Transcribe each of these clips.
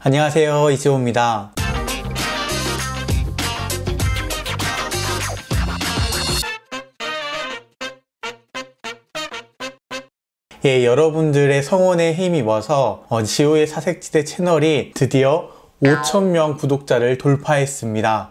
안녕하세요, 이지호입니다. 여러분들의 성원에 힘입어서 지호의 사색지대 채널이 드디어 5,000명 구독자를 돌파했습니다.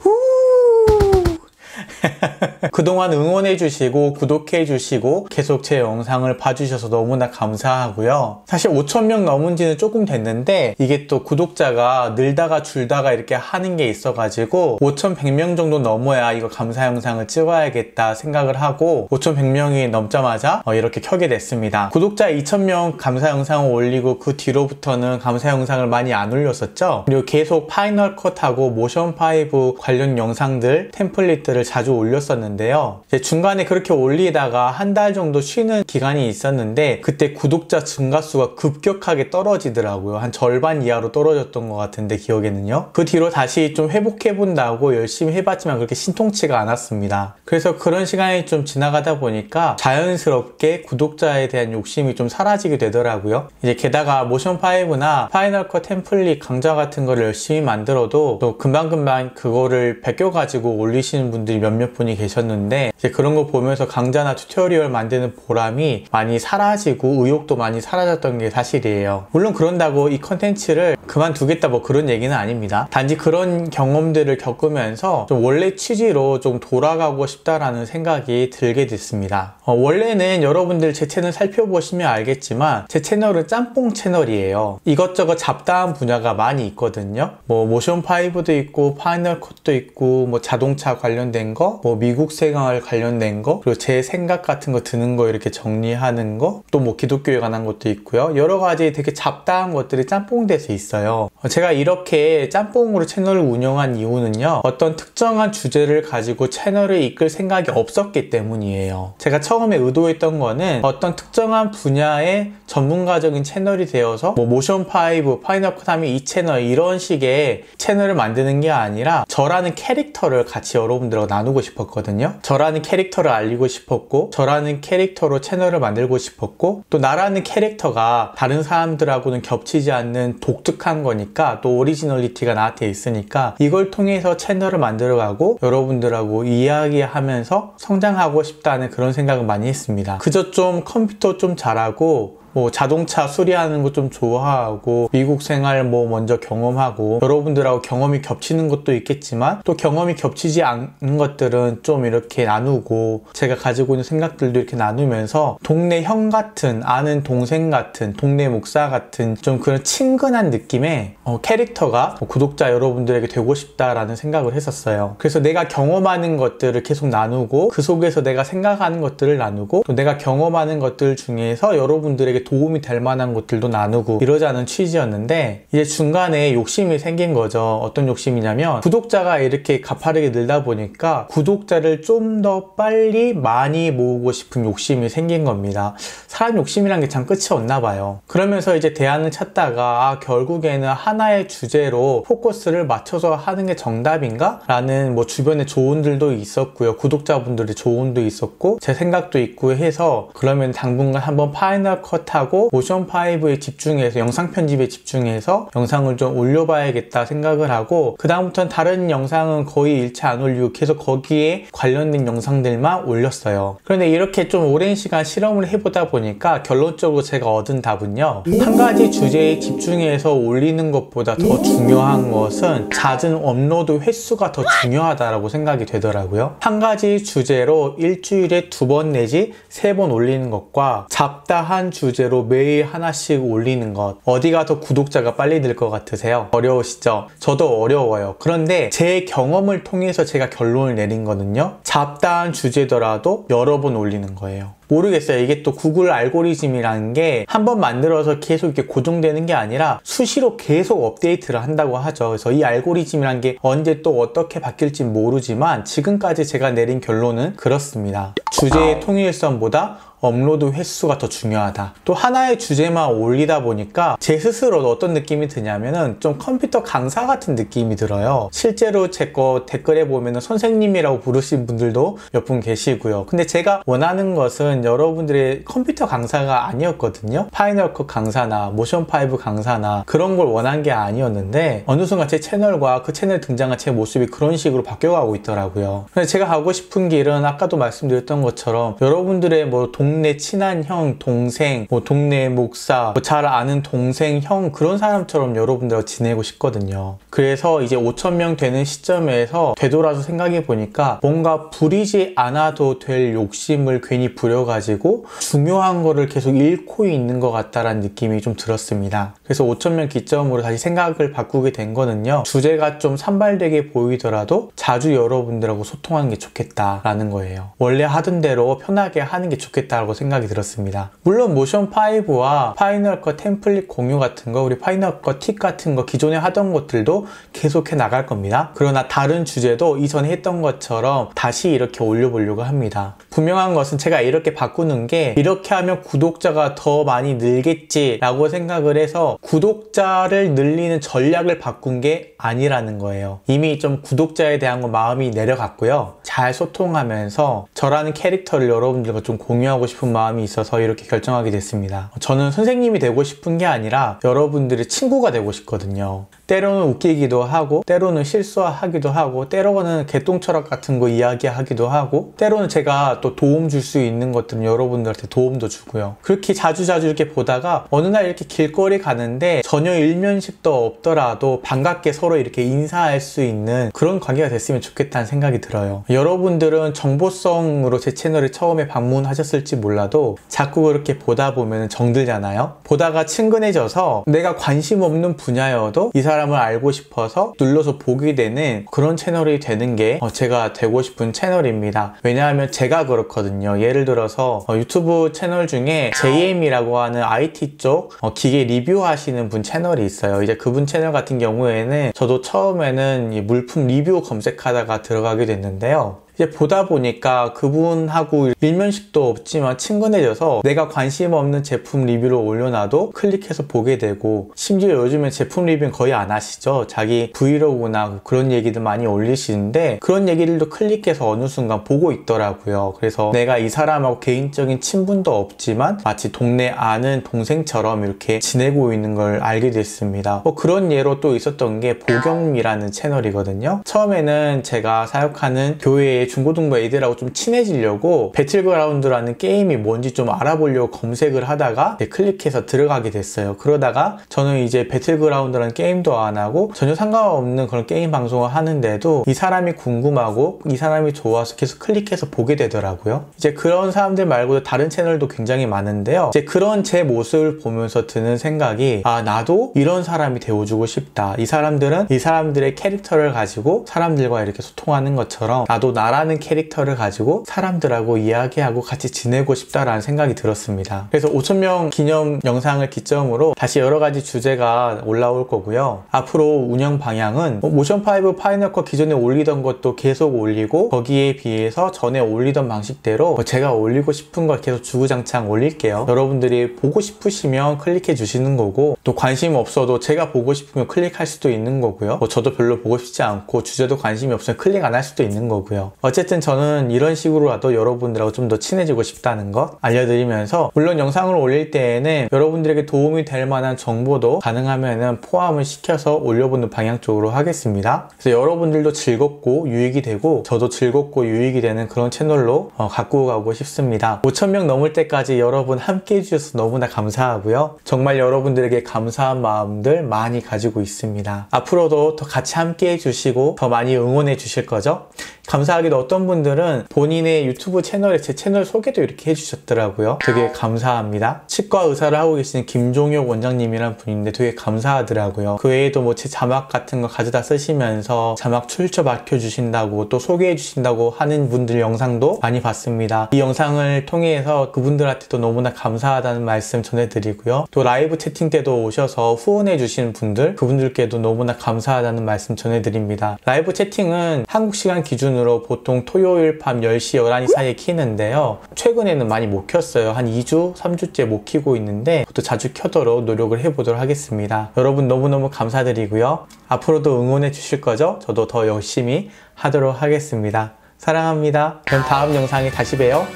그동안 응원해주시고 구독해주시고 계속 제 영상을 봐주셔서 너무나 감사하고요. 사실 5,000명 넘은 지는 조금 됐는데 이게 또 구독자가 늘다가 줄다가 이렇게 하는 게 있어가지고 5,100명 정도 넘어야 이거 감사 영상을 찍어야겠다 생각을 하고 5,100명이 넘자마자 이렇게 켜게 됐습니다. 구독자 2,000명 감사 영상을 올리고 그 뒤로부터는 감사 영상을 많이 안 올렸었죠. 그리고 계속 파이널 컷하고 모션 5 관련 영상들 템플릿들을 자주 올렸었는데요. 중간에 그렇게 올리다가 한 달 정도 쉬는 기간이 있었는데 그때 구독자 증가수가 급격하게 떨어지더라고요. 한 절반 이하로 떨어졌던 것 같은데 기억에는요. 그 뒤로 다시 좀 회복해 본다고 열심히 해봤지만 그렇게 신통치가 않았습니다. 그래서 그런 시간이 좀 지나가다 보니까 자연스럽게 구독자에 대한 욕심이 좀 사라지게 되더라고요. 이제 게다가 모션 5나 파이널 컷 템플릿 강좌 같은 거를 열심히 만들어도 또 금방금방 그거를 베껴가지고 올리시는 분들이 몇몇 분이 계셨는데 이제 그런 거 보면서 강좌나 튜토리얼 만드는 보람이 많이 사라지고 의욕도 많이 사라졌던 게 사실이에요. 물론 그런다고 이 컨텐츠를 그만두겠다 뭐 그런 얘기는 아닙니다. 단지 그런 경험들을 겪으면서 좀 원래 취지로 좀 돌아가고 싶다라는 생각이 들게 됐습니다. 원래는 여러분들 제 채널 살펴보시면 알겠지만 제 채널은 짬뽕 채널이에요. 이것저것 잡다한 분야가 많이 있거든요. 뭐 모션 5도 있고 파이널 컷도 있고 뭐 자동차 관련된 거, 뭐 미국 생활 관련된 거, 그리고 제 생각 같은 거 드는 거 이렇게 정리하는 거, 또 뭐 기독교에 관한 것도 있고요. 여러 가지 되게 잡다한 것들이 짬뽕돼서 있어요. 제가 이렇게 짬뽕으로 채널을 운영한 이유는요, 어떤 특정한 주제를 가지고 채널을 이끌 생각이 없었기 때문이에요. 제가 처음에 의도했던 거는 어떤 특정한 분야의 전문가적인 채널이 되어서 뭐 모션 5, 파이널 컷 하면 이 채널 이런 식의 채널을 만드는 게 아니라 저라는 캐릭터를 같이 여러분들하고 나누고 싶었거든요. 저라는 캐릭터를 알리고 싶었고 저라는 캐릭터로 채널을 만들고 싶었고 또 나라는 캐릭터가 다른 사람들하고는 겹치지 않는 독특한 거니까 또 오리지널리티가 나한테 있으니까 이걸 통해서 채널을 만들어가고 여러분들하고 이야기하면서 성장하고 싶다는 그런 생각을 많이 했습니다. 그저 좀 컴퓨터 좀 잘하고 뭐 자동차 수리하는 거 좀 좋아하고 미국 생활 뭐 먼저 경험하고 여러분들하고 경험이 겹치는 것도 있겠지만 또 경험이 겹치지 않는 것들은 좀 이렇게 나누고 제가 가지고 있는 생각들도 이렇게 나누면서 동네 형 같은, 아는 동생 같은, 동네 목사 같은 좀 그런 친근한 느낌의 캐릭터가 구독자 여러분들에게 되고 싶다라는 생각을 했었어요. 그래서 내가 경험하는 것들을 계속 나누고 그 속에서 내가 생각하는 것들을 나누고 또 내가 경험하는 것들 중에서 여러분들에게 도움이 될 만한 것들도 나누고 이러자는 취지였는데 이제 중간에 욕심이 생긴 거죠. 어떤 욕심이냐면 구독자가 이렇게 가파르게 늘다 보니까 구독자를 좀 더 빨리 많이 모으고 싶은 욕심이 생긴 겁니다. 사람 욕심이란 게 참 끝이 없나 봐요. 그러면서 이제 대안을 찾다가 결국에는 하나의 주제로 포커스를 맞춰서 하는 게 정답인가? 라는 뭐 주변에 조언들도 있었고요. 구독자분들의 조언도 있었고 제 생각도 있고 해서 그러면 당분간 한번 파이널 컷하고 모션 5에 집중해서 영상 편집에 집중해서 영상을 좀 올려봐야겠다 생각을 하고 그 다음부터는 다른 영상은 거의 일체 안 올리고 계속 거기에 관련된 영상들만 올렸어요. 그런데 이렇게 좀 오랜 시간 실험을 해보다 보니까 결론적으로 제가 얻은 답은요, 한 가지 주제에 집중해서 올리는 것보다 더 중요한 것은 잦은 업로드 횟수가 더 중요하다고 생각이 되더라고요. 한 가지 주제로 일주일에 2번 내지 3번 올리는 것과 잡다한 주제로 매일 하나씩 올리는 것, 어디가 더 구독자가 빨리 늘 것 같으세요? 어려우시죠? 저도 어려워요. 그런데 제 경험을 통해서 제가 결론을 내린 거는요, 잡다한 주제더라도 여러 번 올리는 거예요. 모르겠어요. 이게 또 구글 알고리즘이라는 게 한 번 만들어서 계속 이렇게 고정되는 게 아니라 수시로 계속 업데이트를 한다고 하죠. 그래서 이 알고리즘이라는 게 언제 또 어떻게 바뀔지 모르지만 지금까지 제가 내린 결론은 그렇습니다. 주제의 통일성보다 업로드 횟수가 더 중요하다. 또 하나의 주제만 올리다 보니까 제 스스로도 어떤 느낌이 드냐면은 좀 컴퓨터 강사 같은 느낌이 들어요. 실제로 제 거 댓글에 보면은 선생님이라고 부르신 분들도 몇 분 계시고요. 근데 제가 원하는 것은 여러분들의 컴퓨터 강사가 아니었거든요. 파이널 컷 강사나 모션5 강사나 그런 걸 원한 게 아니었는데 어느 순간 제 채널과 그 채널에 등장한 제 모습이 그런 식으로 바뀌어가고 있더라고요. 근데 제가 가고 싶은 길은 아까도 말씀드렸던 것처럼 여러분들의 뭐 동네 친한 형, 동생, 뭐 동네 목사, 뭐 잘 아는 동생, 형 그런 사람처럼 여러분들과 지내고 싶거든요. 그래서 이제 5,000명 되는 시점에서 되돌아서 생각해 보니까 뭔가 부리지 않아도 될 욕심을 괜히 부려가지고 중요한 거를 계속 잃고 있는 것 같다라는 느낌이 좀 들었습니다. 그래서 5,000명 기점으로 다시 생각을 바꾸게 된 거는요. 주제가 좀 산발되게 보이더라도 자주 여러분들하고 소통하는 게 좋겠다라는 거예요. 원래 하던 대로 편하게 하는 게 좋겠다고 생각이 들었습니다. 물론 모션5와 파이널 컷 템플릿 공유 같은 거, 우리 파이널 컷 팁 같은 거 기존에 하던 것들도 계속해 나갈 겁니다. 그러나 다른 주제도 이전에 했던 것처럼 다시 이렇게 올려보려고 합니다. 분명한 것은 제가 이렇게 바꾸는 게 이렇게 하면 구독자가 더 많이 늘겠지 라고 생각을 해서 구독자를 늘리는 전략을 바꾼 게 아니라는 거예요. 이미 좀 구독자에 대한 거 마음이 내려갔고요. 잘 소통하면서 저라는 캐릭터를 여러분들과 좀 공유하고 싶은 마음이 있어서 이렇게 결정하게 됐습니다. 저는 선생님이 되고 싶은 게 아니라 여러분들의 친구가 되고 싶거든요. 때로는 웃기기도 하고 때로는 실수하기도 하고 때로는 개똥철학 같은 거 이야기하기도 하고 때로는 제가 또 도움 줄 수 있는 것들은 여러분들한테 도움도 주고요. 그렇게 자주자주 이렇게 보다가 어느 날 이렇게 길거리 가는데 전혀 일면식도 없더라도 반갑게 서로 이렇게 인사할 수 있는 그런 관계가 됐으면 좋겠다는 생각이 들어요. 여러분들은 정보성으로 제 채널에 처음에 방문하셨을지 몰라도 자꾸 그렇게 보다 보면 정들잖아요. 보다가 친근해져서 내가 관심 없는 분야여도 이 사람을 알고 싶어서 눌러서 보게 되는 그런 채널이 되는 게 제가 되고 싶은 채널입니다. 왜냐하면 제가 그렇거든요. 예를 들어서 유튜브 채널 중에 JM이라고 하는 IT 쪽 기계 리뷰하시는 분 채널이 있어요. 이제 그분 채널 같은 경우에는 저도 처음에는 이 물품 리뷰 검색하다가 들어가게 됐는데요. 이제 보다 보니까 그분하고 일면식도 없지만 친근해져서 내가 관심 없는 제품 리뷰를 올려놔도 클릭해서 보게 되고, 심지어 요즘엔 제품 리뷰는 거의 안 하시죠. 자기 브이로그나 그런 얘기들 많이 올리시는데 그런 얘기들도 클릭해서 어느 순간 보고 있더라고요. 그래서 내가 이 사람하고 개인적인 친분도 없지만 마치 동네 아는 동생처럼 이렇게 지내고 있는 걸 알게 됐습니다. 그런 예로 또 있었던 게 보경미라는 채널이거든요. 처음에는 제가 사역하는 교회의 중고등부 애들하고 좀 친해지려고 배틀그라운드라는 게임이 뭔지 좀 알아보려고 검색을 하다가 클릭해서 들어가게 됐어요. 그러다가 저는 이제 배틀그라운드라는 게임도 안 하고 전혀 상관없는 그런 게임 방송을 하는데도 이 사람이 궁금하고 이 사람이 좋아서 계속 클릭해서 보게 되더라고요. 이제 그런 사람들 말고도 다른 채널도 굉장히 많은데요. 이제 그런 제 모습을 보면서 드는 생각이, 나도 이런 사람이 되어주고 싶다. 이 사람들은 이 사람들의 캐릭터를 가지고 사람들과 이렇게 소통하는 것처럼 나도 나라는 캐릭터를 가지고 사람들하고 이야기하고 같이 지내고 싶다라는 생각이 들었습니다. 그래서 5,000명 기념 영상을 기점으로 다시 여러 가지 주제가 올라올 거고요. 앞으로 운영 방향은 모션5 파이널 컷 기존에 올리던 것도 계속 올리고, 거기에 비해서 전에 올리던 방식대로 제가 올리고 싶은 걸 계속 주구장창 올릴게요. 여러분들이 보고 싶으시면 클릭해 주시는 거고, 또 관심 없어도 제가 보고 싶으면 클릭할 수도 있는 거고요. 저도 별로 보고 싶지 않고 주제도 관심이 없으면 클릭 안 할 수도 있는 거고요. 어쨌든 저는 이런 식으로라도 여러분들하고 좀 더 친해지고 싶다는 것 알려드리면서, 물론 영상을 올릴 때에는 여러분들에게 도움이 될 만한 정보도 가능하면은 포함을 시켜서 올려보는 방향 쪽으로 하겠습니다. 그래서 여러분들도 즐겁고 유익이 되고 저도 즐겁고 유익이 되는 그런 채널로 갖고 가고 싶습니다. 5,000명 넘을 때까지 여러분 함께 해주셔서 너무나 감사하고요. 정말 여러분들에게 감사한 마음들 많이 가지고 있습니다. 앞으로도 더 같이 함께 해주시고 더 많이 응원해 주실 거죠? 감사하게도 어떤 분들은 본인의 유튜브 채널에 제 채널 소개도 이렇게 해주셨더라고요. 되게 감사합니다. 치과 의사를 하고 계시는 김종혁 원장님이란 분인데 되게 감사하더라고요. 그 외에도 뭐 제 자막 같은 거 가져다 쓰시면서 자막 출처 밝혀주신다고 또 소개해 주신다고 하는 분들 영상도 많이 봤습니다. 이 영상을 통해서 그분들한테도 너무나 감사하다는 말씀 전해드리고요. 또 라이브 채팅 때도 오셔서 후원해 주시는 분들, 그분들께도 너무나 감사하다는 말씀 전해드립니다. 라이브 채팅은 한국 시간 기준으로 보통 보통 토요일 밤 10시, 11시 사이에 키는데요. 최근에는 많이 못 켰어요. 한 2주, 3주째 못 키고 있는데 또 자주 켜도록 노력을 해보도록 하겠습니다. 여러분 너무너무 감사드리고요. 앞으로도 응원해 주실 거죠? 저도 더 열심히 하도록 하겠습니다. 사랑합니다. 그럼 다음 영상에 다시 봬요.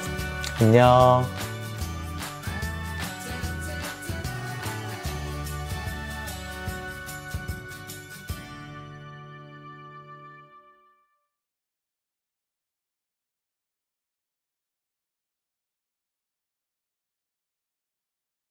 안녕.